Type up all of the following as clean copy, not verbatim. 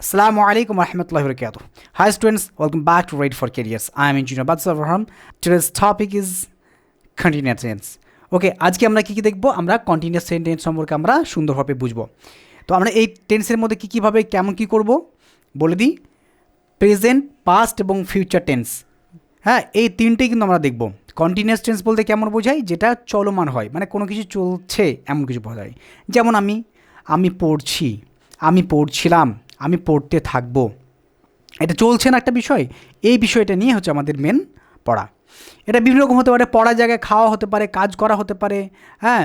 Assalamu alaikum warahmatullahi wabarakatuh. Hi students, welcome back to Ready for Careers. I am Engineer Badsar Farham. Today's topic is continuous tense. ওকে, আজকে আমরা কি দেখবো? আমরা continuous tense সম্পর্কে আমরা সুন্দরভাবে বুঝবো। তো আমরা এই টেন্সের মধ্যে কীভাবে কেমন কি করব বলে দিই। প্রেজেন্ট, পাস্ট এবং ফিউচার টেন্স, হ্যাঁ, এই তিনটেই কিন্তু আমরা দেখব। কন্টিনিউয়াস টেন্স বলতে কেমন বোঝায়? যেটা চলমান হয়, মানে কোনো কিছু চলছে এমন কিছু বোঝায়। যেমন আমি পড়ছি, আমি পড়ছিলাম, আমি পড়তে থাকবো, এটা চলছে না একটা বিষয়। এই বিষয়টা নিয়ে হচ্ছে আমাদের মেন পড়া। এটা বিভিন্ন রকম হতে পারে, পড়ার জায়গায় খাওয়া হতে পারে, কাজ করা হতে পারে, হ্যাঁ,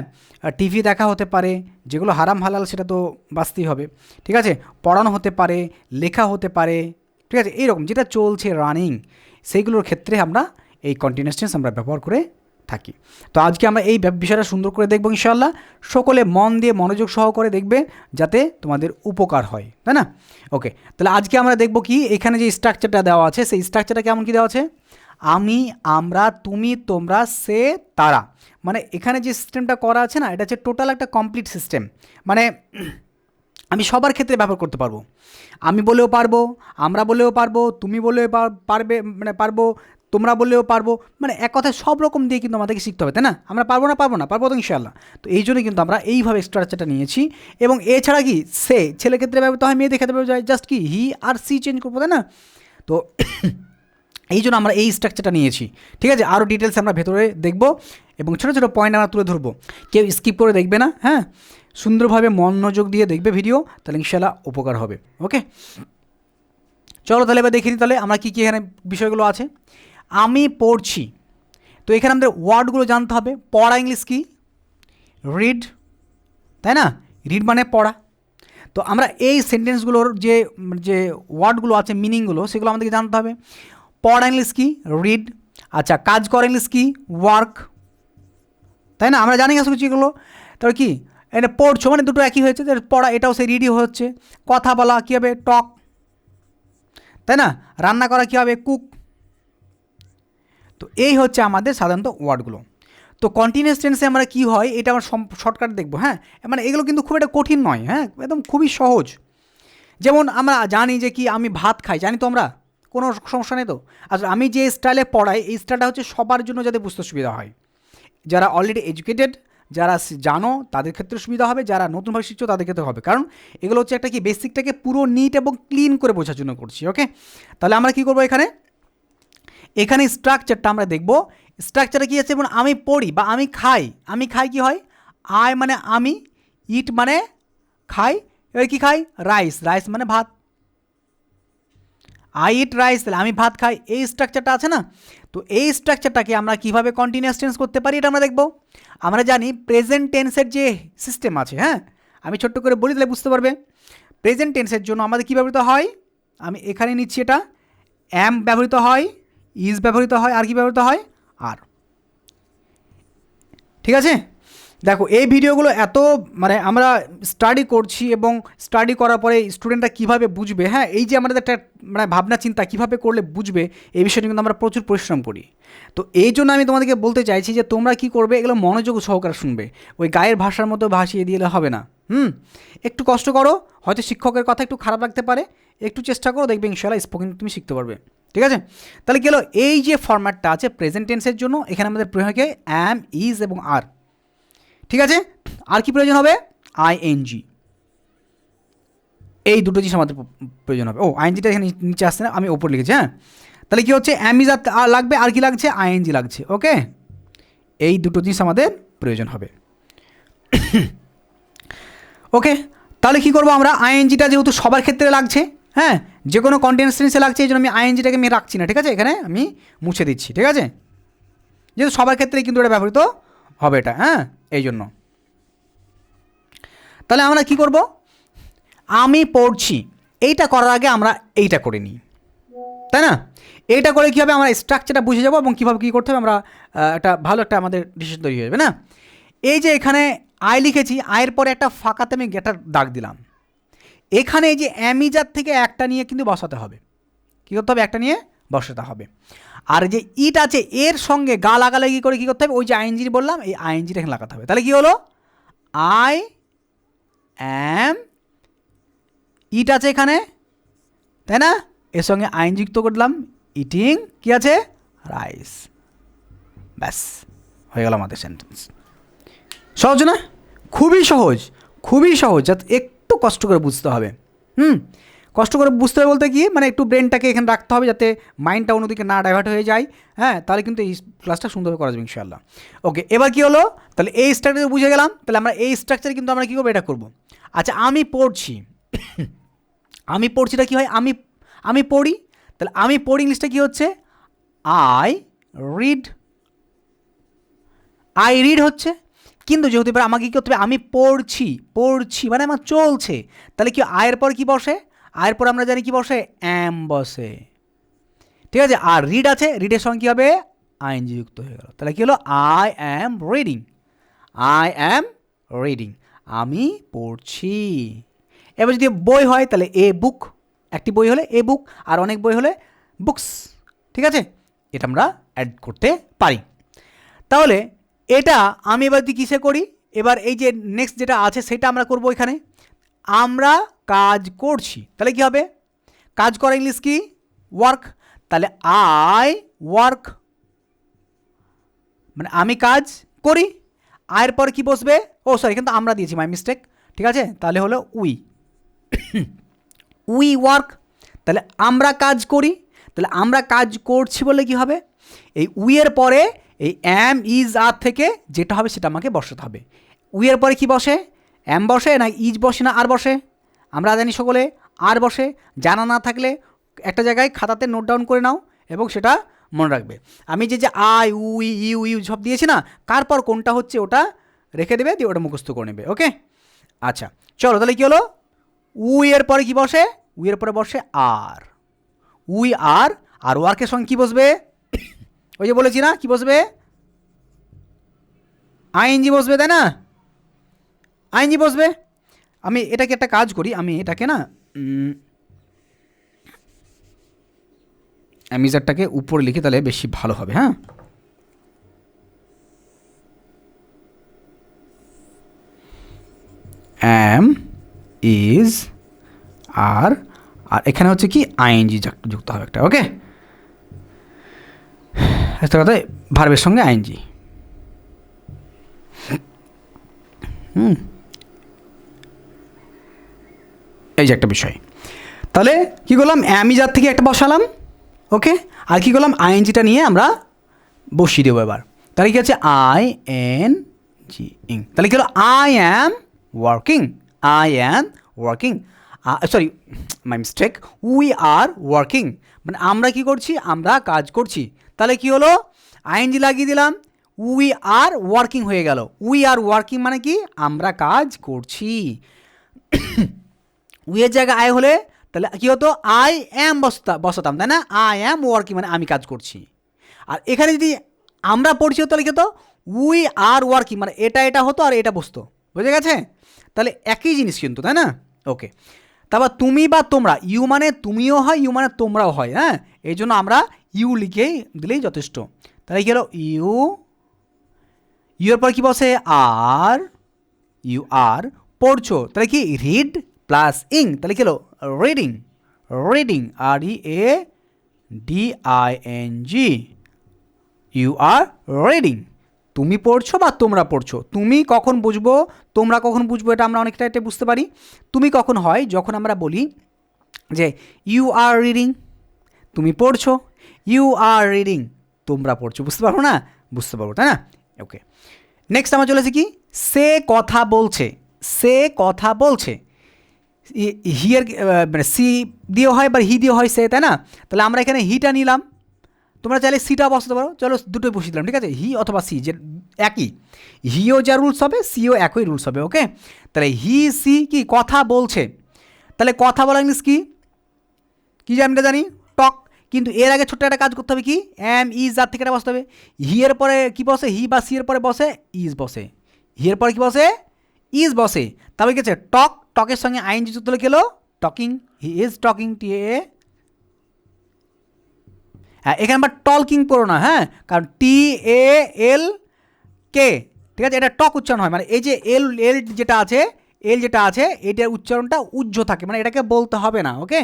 টিভি দেখা হতে পারে, যেগুলো হারাম হালাল সেটা তো বাঁচতেই হবে, ঠিক আছে। পড়ানো হতে পারে, লেখা হতে পারে, ঠিক আছে। এইরকম যেটা চলছে, রানিং, সেইগুলোর ক্ষেত্রে আমরা এই কন্টিনিউয়াস টেন্স আমরা ব্যবহার করে থাকি। তো আজকে আমরা এই বিষয়টা সুন্দর করে দেখব ইনশাআল্লাহ। সকলে মন দিয়ে মনোযোগ সহকারে দেখবে, যাতে তোমাদের উপকার হয়, তাই না? ওকে, তাহলে আজকে আমরা দেখব কি, এখানে যে স্ট্রাকচারটা দেওয়া আছে সেই স্ট্রাকচারটা কেমন কি দেওয়া আছে। আমি, আমরা, তুমি, তোমরা, সে, তারা, মানে এখানে যে সিস্টেমটা করা আছে না, এটা হচ্ছে টোটাল একটা কমপ্লিট সিস্টেম। মানে আমি সবার ক্ষেত্রে ব্যবহার করতে পারবো। আমি বলেও পারবো, আমরা বলেও পারবো, তুমি বলেও পারবে, মানে পারবো, তোমরা বললেও পারবো, মানে এক কথায় সব রকম দিয়ে কিন্তু আমাদেরকে শিখতে হবে, তাই না? আমরা পারবো না, পারবো তো ইনশাআল্লাহ। তো এই জন্যই কিন্তু আমরা এইভাবে স্ট্রাকচারটা নিয়েছি। এবং এছাড়া কি, সে ছেলে ক্ষেত্রে ব্যবহৃত হয়, মেয়েদের ক্ষেত্রে ব্যবহৃত হয়, জাস্ট কি হি আর সি চেঞ্জ করবো, তাই না? তো এই জন্য আমরা এই স্ট্রাকচারটা নিয়েছি, ঠিক আছে। আরও ডিটেলস আমরা ভেতরে দেখব এবং ছোটো ছোটো পয়েন্ট আমরা তুলে ধরবো। কেউ স্কিপ করে দেখবে না, হ্যাঁ, সুন্দরভাবে মনোযোগ দিয়ে দেখবে ভিডিও, তাহলে ইনশাআল্লাহ উপকার হবে। ওকে, চলো তাহলে এবার দেখে নিই তাহলে আমরা কী কী এখানে বিষয়গুলো আছে। আমি পড়ছি, তো এখানে আমাদের ওয়ার্ডগুলো জানতে হবে। পড়া ইংলিশ কি? রিড, তাই না? রিড মানে পড়া। তো আমরা এই সেন্টেন্সগুলোর যে যে ওয়ার্ডগুলো আছে, মিনিংগুলো, সেগুলো আমাদেরকে জানতে হবে। পড়া ইংলিশ কি? রিড। আচ্ছা, কাজ করা ইংলিশ কি? ওয়ার্ক, তাই না? আমরা জানি আসলে কিছুগুলো। তারপর কি, এটা পড়ছো মানে দুটো একই হয়েছে, পড়া এটাও সেই রিডই হচ্ছে। কথা বলা কী হবে? টক, তাই না? রান্না করা কী হবে? কুক। তো এই হচ্ছে আমাদের সাধারণত ওয়ার্ডগুলো। তো কন্টিনিউয়াস টেন্সে আমরা কী হয়, এটা আমরা শর্টকাট দেখবো, হ্যাঁ। মানে এগুলো কিন্তু খুব একটা কঠিন নয়, হ্যাঁ, একদম খুবই সহজ। যেমন আমরা জানি যে কি, আমি ভাত খাই, জানি তো আমরা, কোনো সমস্যা নেই তো। আচ্ছা, আমি যে স্টাইলে পড়াই, এই স্টাইলটা হচ্ছে সবার জন্য যাতে বুঝতে সুবিধা হয়। যারা অলরেডি এডুকেটেড, যারা জানো তাদের ক্ষেত্রে সুবিধা হবে, যারা নতুনভাবে শিখছো তাদের ক্ষেত্রে হবে। কারণ এগুলো হচ্ছে একটা কি, বেসিকটাকে পুরো নিট এবং ক্লিন করে বোঝার জন্য করছি। ওকে, তাহলে আমরা কী করবো, এখানে স্ট্রাকচারটা আমরা দেখব। স্ট্রাকচারে কী আছে? যেমন আমি পড়ি বা আমি খাই, আমি খাই কি হয়? আই মানে আমি, ইট মানে খাই, এবার কী খাই? রাইস, রাইস মানে ভাত। আই ইট রাইস, তাহলে আমি ভাত খাই। এই স্ট্রাকচারটা আছে না? তো এই স্ট্রাকচারটাকে আমরা কীভাবে কন্টিনিউয়াস টেন্স করতে পারি, এটা আমরা দেখব। আমরা জানি প্রেজেন্ট টেন্সের যে সিস্টেম আছে, হ্যাঁ, আমি ছোট্ট করে বলি তাহলে বুঝতে পারবে। প্রেজেন্ট টেন্সের জন্য আমাদের কী ব্যবহৃত হয়? আমি এখানে নিচ্ছি, এটা অ্যাম ব্যবহৃত হয়, ইজ ব্যবহৃত হয়, আর কি ব্যবহৃত হয়? আর। ঠিক আছে, দেখো এই ভিডিওগুলো এত মানে আমরা স্টাডি করছি, এবং স্টাডি করার পরে স্টুডেন্টরা কীভাবে বুঝবে, হ্যাঁ, এই যে আমাদের একটা মানে ভাবনা চিন্তা কীভাবে করলে বুঝবে, এই বিষয়টা কিন্তু আমরা প্রচুর পরিশ্রম করি। তো এই জন্য আমি তোমাদেরকে বলতে চাইছি যে তোমরা কী করবে, এগুলো মনোযোগ সহকারে শুনবে, ওই গায়ের ভাষার মতো ভাসিয়ে দিলে হবে না। একটু কষ্ট করো, হয়তো শিক্ষকের কথা একটু খারাপ লাগতে পারে, একটু চেষ্টা করো, দেখবে ইনশাআল্লাহ স্পোকেন তুমি শিখতে পারবে। ঠিক আছে, তাহলে কি হলো, এই যে ফরম্যাটটা আছে প্রেজেন্ট টেন্সের জন্য, এখানে আমাদের প্রয়োজন হয় অ্যাম, ইজ এবং আর। ঠিক আছে, আর কি প্রয়োজন হবে? আইএনজি। এই দুটো জিনিস আমাদের প্রয়োজন হবে। ও, আইএনজিটা এখানে নিচে আসছে না, আমি ওপর লিখেছি, হ্যাঁ। তাহলে কি হচ্ছে, অ্যাম ইজ লাগবে, আর কি লাগছে? আইএনজি লাগছে। ওকে, এই দুটো জিনিস আমাদের প্রয়োজন হবে। ওকে, তাহলে কী করবো আমরা, আইএনজিটা যেহেতু সবার ক্ষেত্রে লাগছে, হ্যাঁ, যে কোনো কন্টিনিউয়াস টেন্সে লাগছে, এই জন্য আমি আইএনজিটাকে আমি রাখছি না, ঠিক আছে, এখানে আমি মুছে দিচ্ছি, ঠিক আছে, যেহেতু সবার ক্ষেত্রে কিন্তু এটা ব্যবহৃত হবে, এটা, হ্যাঁ, এই জন্য। তাহলে আমরা কি করব, আমি পড়ছি, এইটা করার আগে আমরা এইটা করে নিই, তাই না? এইটা করে কী হবে, আমরা স্ট্রাকচারটা বুঝে যাবো এবং কীভাবে কী করতে হবে, আমরা একটা ভালো একটা আমাদের ডিসিশন তৈরি হয়ে যাবে না। এই যে এখানে আয় লিখেছি, আয়ের পরে একটা ফাঁকাতে আমি একটা দাগ দিলাম। এখানে এই যে অ্যামিজার থেকে একটা নিয়ে কিন্তু বসাতে হবে। কী করতে হবে? একটা নিয়ে বসাতে হবে। আর যে ইট আছে এর সঙ্গে গা লাগালাগি করে কী করতে হবে, ওই যে আইএনজি বললাম, এই আইএনজিটা এখানে লাগাতে হবে। তাহলে কী হলো, আই অ্যাম, ইট আছে এখানে, তাই না? এর সঙ্গে আইন যুক্ত করলাম, ইটিং কি আছে, রাইস। ব্যাস হয়ে গেল আমাদের সেন্টেন্স। সহজ না? খুবই সহজ, খুবই সহজ, যাতে একটু কষ্ট করে বুঝতে হবে। কষ্ট করে বুঝতে হবে বলতে কি, মানে একটু ব্রেনটাকে এখানে রাখতে হবে যাতে মাইন্ডটা অন্যদিকে না ডাইভার্ট হয়ে যায়। হ্যাঁ, তাহলে কিন্তু এই ক্লাসটা সুন্দরভাবে করা যাবে ইনশাআল্লাহ। ওকে, এবার কি হলো, তাহলে এই স্ট্রাকচার বুঝে গেলাম। তাহলে আমরা এই স্ট্রাকচারে কিন্তু আমরা কী করবো, এটা করবো। আচ্ছা, আমি পড়ছি, আমি পড়ছিটা কী হয়, আমি পড়ি। তাহলে আমি পড়ি ইংলিশটা কী হচ্ছে, আই রিড। আই রিড হচ্ছে, কিন্তু যেহেতু এবার আমাকে কী করতে হবে, আমি পড়ছি, পড়ছি মানে আমার চলছে। তাহলে কি আয়ের পর কি বসে, আয়ের পর আমরা জানি কি বসে, অ্যাম বসে। ঠিক আছে, আর রিড আছে, রিডের সঙ্গে কী হবে, আইএনজি যুক্ত হয়ে গেল। তাহলে কী হলো, I am reading, I am reading, আমি পড়ছি। এবার যদি বই হয় তাহলে এ বুক, একটি বই হলে এ বুক, আর অনেক বই হলে বুকস। ঠিক আছে, এটা আমরা অ্যাড করতে পারি। তাহলে এটা আমি এবার যদি কিসে করি, এবার এই যে নেক্সট যেটা আছে সেটা আমরা করব এখানে, আমরা কাজ করছি। তাহলে কি হবে, কাজ করা ইংলিশ কি, ওয়ার্ক। তাহলে আই ওয়ার্ক, মানে আমি কাজ করি। আয়ের পর কি বসবে, ও সরি, কিন্তু আমরা দিয়েছি, মাই মিস্টেক। ঠিক আছে, তাহলে হলো উই, উই ওয়ার্ক। তাহলে আমরা কাজ করি, তাহলে আমরা কাজ করছি বলে কি হবে, এই উইয়ের পরে এই অ্যাম ইজ আর থেকে যেটা হবে সেটা আমাকে বসাতে হবে। উইয়ের পরে কি বসে, অ্যাম বসে না ইজ বসে না আর বসে, আমরা জানি সকলে আর বসে। জানা না থাকলে একটা জায়গায় খাতাতে নোট ডাউন করে নাও এবং সেটা মনে রাখবে। আমি যে আই উই ইউ ইউ সব দিয়েছি না, কার পর কোনটা হচ্ছে ওটা রেখে দেবে, দিয়ে ওটা মুখস্থ করে নেবে। ওকে, আচ্ছা চলো, তাহলে কী হলো, উইয়ের পরে কি বসে, উইয়ের পরে বসে আর, উই আর ওয়ার্কের সঙ্গে কী বসবে, ওই যে বলেছি না কি বসবে, আইএনজি বসবে, তাই না, আইএনজি বসবে। আমি এটাকে একটা কাজ করি, আমি এটাকে না অ্যামিজারটাকে উপরে লিখি, তাহলে বেশি ভালো হবে। হ্যাঁ, অ্যাম ইজ আর, আর এখানে হচ্ছে কি আইএনজি যুক্ত হবে একটা। ওকে, একটা কথা, ভার্বের সঙ্গে আইএনজি। এই যে একটা বিষয়, তাহলে কী করলাম, অ্যামিজার থেকে একটা বসালাম। ওকে, আর কী করলাম, আইএনজিটা নিয়ে আমরা বসিয়ে দেবো এবার। তাহলে কী হচ্ছে, আই এন জি ইং। তাহলে কী হলো, I am working, I am working, sorry my mistake, we are working, মানে আমরা কি করছি, আমরা কাজ করছি। তাহলে কি হলো, আইএনজি লাগিয়ে দিলাম, উই আর ওয়ার্কিং হয়ে গেল। উই আর ওয়ার্কিং মানে কি, আমরা কাজ করছি। উইয়ের জায়গায় আই হলে তাহলে কী হতো, আই অ্যাম বসাতাম, তাই না, আই অ্যাম ওয়ার্কিং মানে আমি কাজ করছি। আর এখানে যদি আমরা পড়ছি তাহলে কী হতো, উই আর ওয়ার্কিং মানে এটা হতো আর এটা বসতো। বুঝে গেছে, তাহলে একই জিনিস কিন্তু, তাই না। ওকে, তারপর তুমি বা তোমরা, ইউ মানে তুমিও হয়, ইউ মানে তোমরাও হয়। হ্যাঁ, এই জন্য আমরা ইউ লিখেই দিলেই যথেষ্ট। তাহলে কী হলো, ইউর পর কী বসে, আর, ইউ আর পড়ছো, তাহলে কি রিড প্লাস ইং, তাহলে কি হলো, reading, reading, R E A D I N G, you are reading. তুমি পড়ছো বা তোমরা পড়ছো, তুমি কখন বুঝবো তোমরা কখন বুঝবো এটা আমরা অনেকটা এটা বুঝতে পারি। তুমি কখন হয়, যখন আমরা বলি যে ইউ আর রিডিং, তুমি পড়ছো, ইউ আর রিডিং, তোমরা পড়ছো, বুঝতে পারবো না, বুঝতে পারবো, তাই না। ওকে, নেক্সট আমার চলেছে কি, সে কথা বলছে, সে কথা বলছে, হিয়ার মানে সি দিয়ে হয় বা হি দিয়ে হয় সে, তাই না। তাহলে আমরা এখানে হিটা নিলাম, তোমরা চাইলে সিটা বসাতে পারো, চলো দুটোই বসিয়ে দিলাম। ঠিক আছে, হি অথবা সি যে একই, হিও যা রুলস হবে সিও একই রুলস হবে। ওকে, তাহলে হি সি কি কথা বলছে, তাহলে কথা বলা ইংলিশ কি, কী আমি জানি, টক। কিন্তু এর আগে ছোট্ট একটা কাজ করতে হবে, কি এম ইজ যার থেকে এটা বসতে হবে। হি এর পরে কী বসে, হি বা সি এর পরে বসে ইজ বসে, হি এর পরে কী বসে, ইজ বসে। তারপরে কী আছে, টক, টকের সঙ্গে আইএনজি যুক্ত হলে গেলো টকিং, হি ইজ টকিং, টি এ। হ্যাঁ, এখানে আবার টলকিং পড়ো না, হ্যাঁ, কারণ টি এ এল কে, ঠিক আছে, এটা টক উচ্চারণ হয়, মানে এই যে এল এল যেটা আছে এল যেটা আছে এটার উচ্চারণটা উজ্জ্ব থাকে, মানে এটাকে বলতে হবে না। ওকে,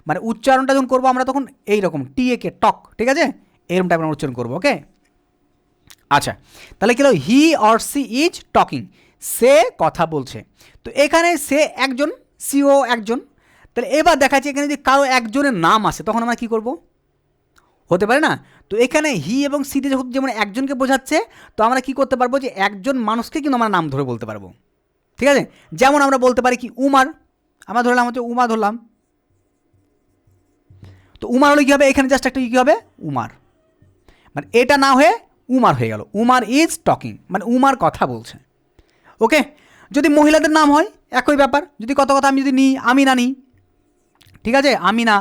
মানে উচ্চারণটা যখন করবো আমরা তখন এইরকম টিএকে টক, ঠিক আছে, এরকম টাইপের আমরা উচ্চারণ করবো। ওকে, আচ্ছা, তাহলে কি হলো, he or she is talking, সে কথা বলছে। তো এখানে সে একজন, সিও একজন, তাহলে এবার দেখা যাচ্ছে এখানে যদি কারো একজনের নাম আসে তখন আমরা কী করবো, হতে পারে না। তো এখানে হি এবং সিতে যখন যেমন একজনকে বোঝাচ্ছে, তো আমরা কি করতে পারবো যে একজন মানুষকে কিন্তু আমরা নাম ধরে বলতে পারবো, ঠিক আছে। যেমন আমরা বলতে পারি কি উমার, আমরা ধরলাম হচ্ছে উমা ধরলাম, তো উমার হলে কী হবে, এখানে জাস্ট একটা কী হবে উমার, মানে এটা না হয়ে উমার হয়ে গেল, উমার ইজ টকিং, মানে উমার কথা বলছে। ওকে, যদি মহিলাদের নাম হয় একই ব্যাপার, যদি কত কথা আমি যদি নিই, আমিনা নিই, ঠিক আছে, আমিনা,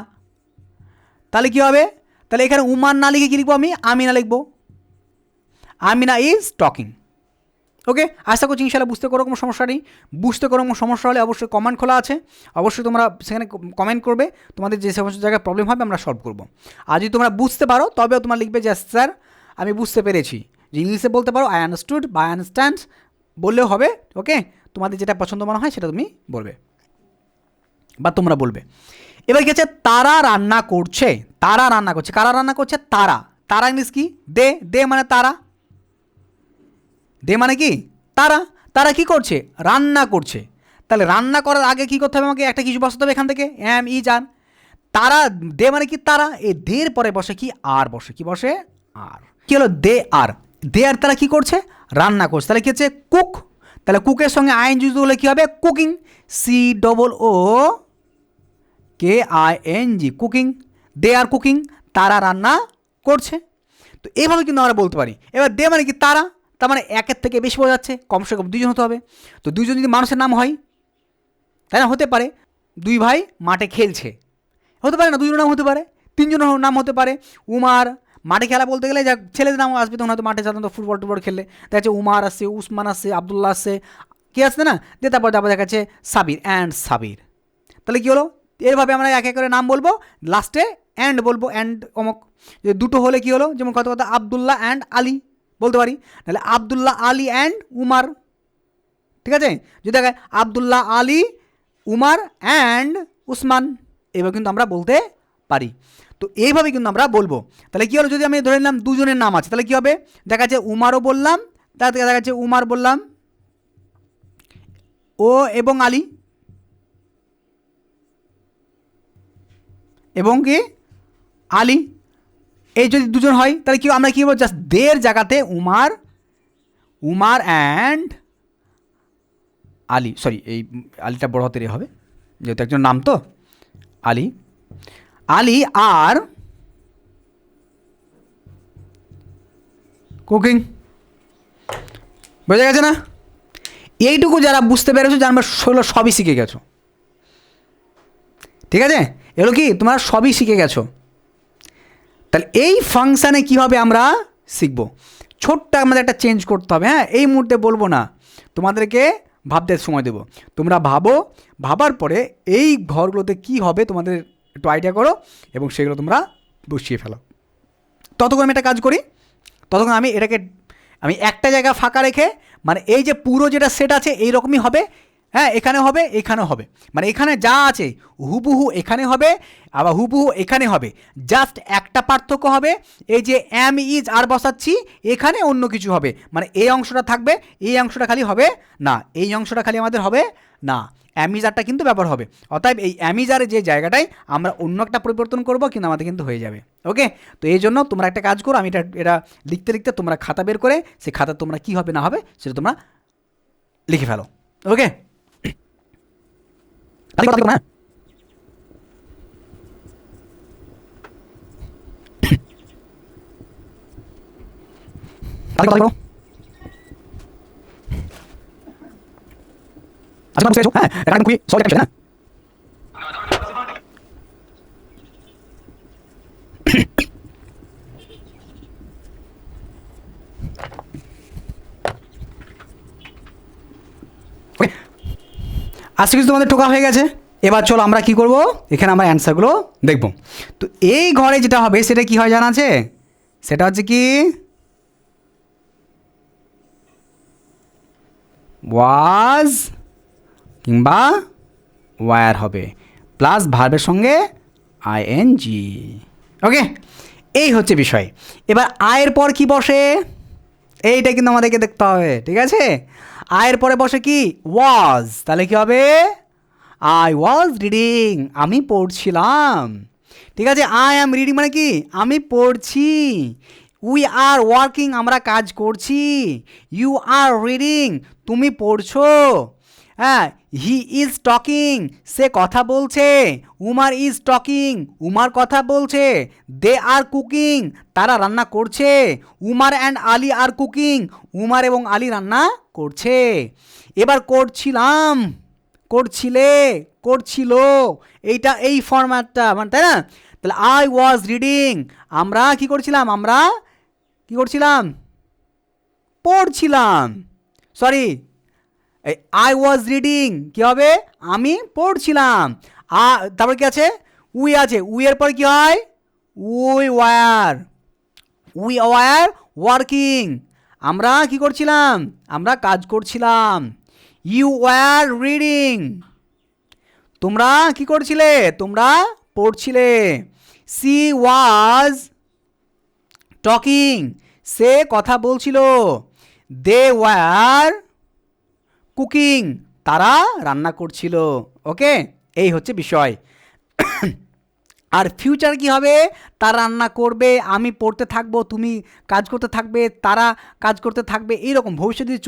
তাহলে কী হবে, তাহলে এখানে উমার না লিখে কী লিখবো, আমি আমিনা লিখবো, আমিনা ইজ টকিং। ওকে, আশা করছি ইনশাআল্লাহ বুঝতে কোনো রকম সমস্যা নেই। বুঝতে কোনো রকম সমস্যা হলে অবশ্যই কমেন্ট খোলা আছে, অবশ্যই তোমরা সেখানে কমেন্ট করবে, তোমাদের যে সমস্ত জায়গায় প্রবলেম হবে আমরা সলভ করবো। আর যদি তোমরা বুঝতে পারো তবেও তোমরা লিখবে যে স্যার আমি বুঝতে পেরেছি, যে ইংলিশে বলতে পারো আই আন্ডারস্টুড বা আই আন্ডারস্ট্যান্ড বললেও হবে। ওকে, তোমাদের যেটা পছন্দ মনে হয় সেটা তুমি বলবে বা তোমরা বলবে। এবার কি আছে, তারা রান্না করছে, তারা রান্না করছে, কারা রান্না করছে, তারা, তারা ইংলিশ কি, দে, দে মানে তারা, দে মানে কি তারা, তারা কি করছে, রান্না করছে। তাহলে রান্না করার আগে কি করতে হবে, আমাকে একটা কিছু বসাতে হবে এখান থেকে, এম ই জান, তারা, দে মানে কি তারা, এই দের পরে বসে কি আর, বসে কি, বসে আর, কি হলো দে আর, দে আর তারা কি করছে, রান্না করছে। তাহলে কি হচ্ছে কুক, তাহলে কুকের সঙ্গে আইন যুক্ত হলে কী হবে, cooking, C double O K I N G, cooking, they are cooking, তারা রান্না করছে। তো এইভাবে কিন্তু আমরা বলতে পারি। এবার দে মানে কি তারা, তার মানে একের থেকে বেশি বোঝা যাচ্ছে, কমসে কম দুইজন হতে হবে। তো দুইজন যদি মানুষের নাম হয়, তাই না, হতে পারে দুই ভাই মাঠে খেলছে, হতে পারে না, দুজনের নাম হতে পারে, তিনজনের নাম হতে পারে। উমার, মাঠে খেলা বলতে গেলে যা ছেলেদের নাম আসবে তখন হয়তো মাঠে সাধারণত ফুটবল টুটবল খেললে দেখা যাচ্ছে উমার আসছে, উসমান আসছে, আবদুল্লাহ আসছে, কে আসছে না, দিয়ে তারপর দেখা যাচ্ছে সাবির অ্যান্ড সাবির। তাহলে কী হলো, এরভাবে আমরা এক এক করে নাম বলবো, লাস্টে অ্যান্ড বলবো, অ্যান্ড অমুক। যে দুটো হলে কী হলো, যেমন কত কথা আবদুল্লাহ অ্যান্ড আলী বলতে পারি, তাহলে আবদুল্লাহ আলী অ্যান্ড উমার, ঠিক আছে। যদি দেখেন আবদুল্লাহ আলী উমার অ্যান্ড উসমান, এবার কিন্তু আমরা বলতে পারি। তো এইভাবে কিন্তু আমরা বলবো। তাহলে কী হলো, যদি আমি ধরে নিলাম দুজনের নাম আছে, তাহলে কী হবে, দেখা যাচ্ছে উমারও বললাম, তার থেকে দেখা যাচ্ছে উমার বললাম, ও এবং আলী, এবং কি আলী, এই যদি দুজন হয় তাহলে কি আমরা কী বলবো, জাস্ট দের জায়গাতে উমার, উমার অ্যান্ড আলী, সরি এই আলীটা বড় হাতের হবে যেহেতু একজন নাম, তো আলী, আলী আর কুকিং, বোঝা গেছে না। এইটুকু যারা বুঝতে পেরেছো জানবে সবই শিখে গেছো, ঠিক আছে, এগুলো কি তোমরা সবই শিখে গেছো। তাহলে এই ফাংশানে কীভাবে আমরা শিখবো, ছোট্ট আমাদের একটা চেঞ্জ করতে হবে। হ্যাঁ, এই মুহূর্তে বলবো না, তোমাদেরকে ভাবতে সময় দেবো, তোমরা ভাবো, ভাবার পরে এই ঘরগুলোতে কি হবে তোমাদের একটু আইডিয়া করো এবং সেগুলো তোমরা বসিয়ে ফেলো। ততক্ষণ আমি একটা কাজ করি, ততক্ষণ আমি একটা জায়গা ফাঁকা রেখে, মানে এই যে পুরো যেটা সেট আছে এইরকমই হবে, হ্যাঁ, এখানে হবে, এখানেও হবে, মানে এখানে যা আছে হুবহু এখানে হবে, আবার হুবহু এখানে হবে, জাস্ট একটা পার্থক্য হবে, এই যে এম ইজ আর বসাচ্ছি, এখানে অন্য কিছু হবে, মানে এই অংশটা থাকবে, এই অংশটা খালি হবে না, এই অংশটা খালি আমাদের হবে না, অ্যামিজারটা কিন্তু ব্যবহার হবে। অতএব এই অ্যামিজারের যে জায়গাটায় আমরা অন্য একটা পরিবর্তন করব, কিন্তু আমাদের কিন্তু হয়ে যাবে। ওকে, তো এই জন্য তোমরা একটা কাজ করো, আমি এটা লিখতে লিখতে তোমরা খাতা বের করে সেই খাতা তোমরা কী হবে না হবে সেটা তোমরা লিখে ফেলো। ওকে, না হ্যাঁ, আজকে কিছু তোমাদের টোকা হয়ে গেছে। এবার চলো আমরা কি করব, এখানে আমরা অ্যান্সারগুলো দেখব। তো এই ঘরে যেটা হবে সেটা কি হয় জানা আছে, সেটা হচ্ছে কি ওয়াজ কিংবা ওয়ার হবে, প্লাস ভার্বের সঙ্গে আইএনজি। ওকে, এই হচ্ছে বিষয়। এবার আয়ের পর কি বসে এইটা কিন্তু আমাদেরকে দেখতে হবে, ঠিক আছে? আয়ের পরে বসে কি ওয়াজ, তাহলে কি হবে আই ওয়াজ রিডিং, আমি পড়ছিলাম। ঠিক আছে, আই অ্যাম রিডিং মানে কি আমি পড়ছি। উই আর ওয়ার্কিং, আমরা কাজ করছি। ইউ আর রিডিং, তুমি পড়ছো। হ্যাঁ, হি ইজ টকিং, সে কথা বলছে। উমার ইজ টকিং, উমার কথা বলছে। দে আর কুকিং, তারা রান্না করছে। উমার অ্যান্ড আলী আর কুকিং, উমার এবং আলী রান্না করছে। এবার করছিলাম, করছিলে, করছিল, এইটা এই ফরম্যাটটা মানে, তাই না? তাহলে আই ওয়াজ রিডিং, আমরা কি করছিলাম, আমরা কি করছিলাম, পড়ছিলাম। সরি, আই ওয়াজ রিডিং কি হবে, আমি পড়ছিলাম। তারপর কি আছে, উই আছে, উই এর পর কি হয়, we were, we were working, আমরা কি করছিলাম, আমরা কাজ করছিলাম। ইউ ওয়ার রিডিং, তোমরা কি করছিলে, তোমরা পড়ছিলে। সি ওয়াজ টকিং, সে কথা বলছিল। দে ওয়ার কুকিং, তারা রান্না করছিল। ওকে, এই হচ্ছে বিষয়। আর ফিউচার কি হবে, তারা রান্না করবে, আমি পড়তে থাকবো, তুমি কাজ করতে থাকবে, তারা কাজ করতে থাকবে। এইরকম ভবিষ্যৎ যদি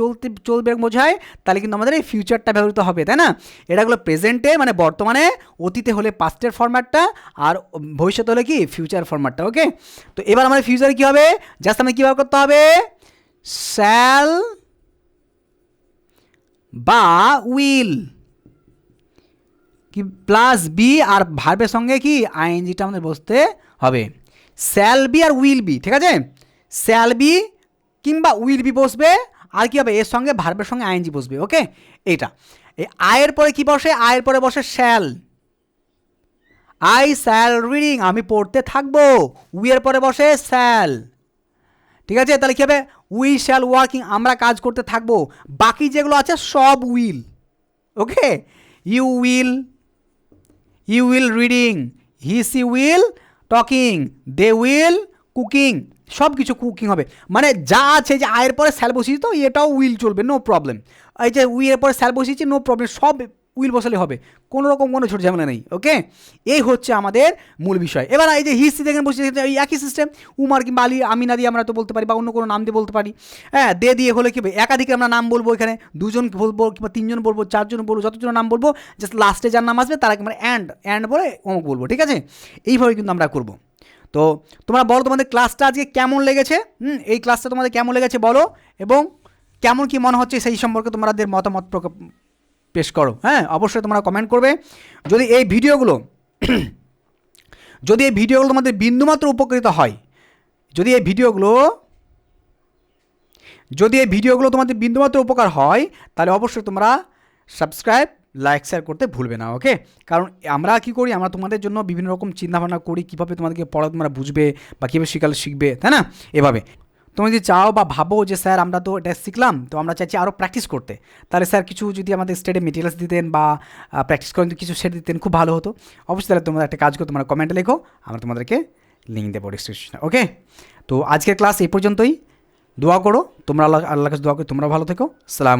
চলবে বোঝায়, তাহলে কিন্তু আমাদের এই ফিউচারটা ব্যবহৃত হবে, তাই না? এটা হলো প্রেজেন্টে মানে বর্তমানে, অতীতে হলে পাস্টের ফরম্যাটটা, আর ভবিষ্যতে হলে কি ফিউচার ফরম্যাটটা। ওকে, তো এবার আমাদের ফিউচারে কি হবে, জাস্ট আমাদের কী ব্যবহার করতে হবে, শ্যাল বা উইল কি প্লাস বি, আর ভার্বের সঙ্গে কি আইএনজিটা আমাদের বসতে হবে। শ্যাল বি আর উইল বি, ঠিক আছে? শ্যাল বি কিংবা উইল বি বসবে, আর কি হবে এর সঙ্গে ভার্বের সঙ্গে আইএনজি বসবে। ওকে, এইটা। এই আয়ের পরে কি বসে, আয়ের পরে বসে শ্যাল। আই শ্যাল রিডিং, আমি পড়তে থাকবো। উই এর পরে বসে শ্যাল, ঠিক আছে? তাহলে কী হবে, উই শ্যাল ওয়ার্কিং, আমরা কাজ করতে থাকবো। বাকি যেগুলো আছে সব will. Okay, you will reading, he she will talking, they will cooking, সব কিছু কুকিং হবে। মানে যা আছে, যে আয়ের পরে স্যাল বসিয়েছি তো এটাও উইল চলবে, নো প্রবলেম। এই যে উই এর পরে স্যাল বসিয়েছি, নো প্রবলেম, সব উইল বসালে হবে, কোনো রকম কোনো ছোট ঝামেলা নেই। ওকে, এই হচ্ছে আমাদের মূল বিষয়। এবার এই যে হিসি দেখেন বসিয়েছে, এই একই সিস্টেম, উমার কিংবা আলী, আমিনা দিয়ে আমরা তো বলতে পারি, বা অন্য কোনো নাম দিয়ে বলতে পারি। হ্যাঁ, দে দিয়ে হলে কি একাধিক আমরা নাম বলবো, এখানে দুজন বলবো কিংবা তিনজন বলবো, চারজন বলবো, যতজন নাম বলবো, জাস্ট লাস্টে যার নাম আসবে তারা আমরা অ্যান্ড বলে অমুক বলবো, ঠিক আছে? এইভাবে কিন্তু আমরা করবো। তো তোমরা বলো তোমাদের ক্লাসটা আজকে কেমন লেগেছে, এই ক্লাসটা তোমাদের কেমন লেগেছে বলো, এবং কেমন কি মনে হচ্ছে সেই সম্পর্কে তোমাদের মতামত পেশ করো। হ্যাঁ, অবশ্যই তোমরা কমেন্ট করবে। যদি এই ভিডিওগুলো তোমাদের বিন্দুমাত্র উপকৃত হয়, যদি এই ভিডিওগুলো তোমাদের বিন্দুমাত্র উপকার হয়, তাহলে অবশ্যই তোমরা সাবস্ক্রাইব, লাইক, শেয়ার করতে ভুলবে না। ওকে, কারণ আমরা কি করি, আমরা তোমাদের জন্য বিভিন্ন রকম চিন্তাভাবনা করি, কীভাবে তোমাদেরকে পড়া তোমরা বুঝবে বা কীভাবে শিখবে, তাই না? এভাবে তুমি যদি চাও বা ভাবো যে স্যার আমরা তো এটা শিখলাম, তো আমরা চাইছি আরও প্র্যাকটিস করতে, তাহলে স্যার কিছু যদি আমাদের স্টেডে মেটেরিয়ালস দিতেন বা প্র্যাকটিস করেন কিছু সেট দিতেন, খুব ভালো হতো। অবশ্যই তাহলে তোমরা একটা কাজ করো, তোমরা কমেন্টে লেখো, আমরা তোমাদেরকে লিঙ্ক দেবো ডিসক্রিপশনে। ওকে, তো আজকের ক্লাস এই পর্যন্তই। দোয়া করো তোমরা, আল্লাহর কাছে দোয়া করো তোমরা ভালো থেকো। সালাম।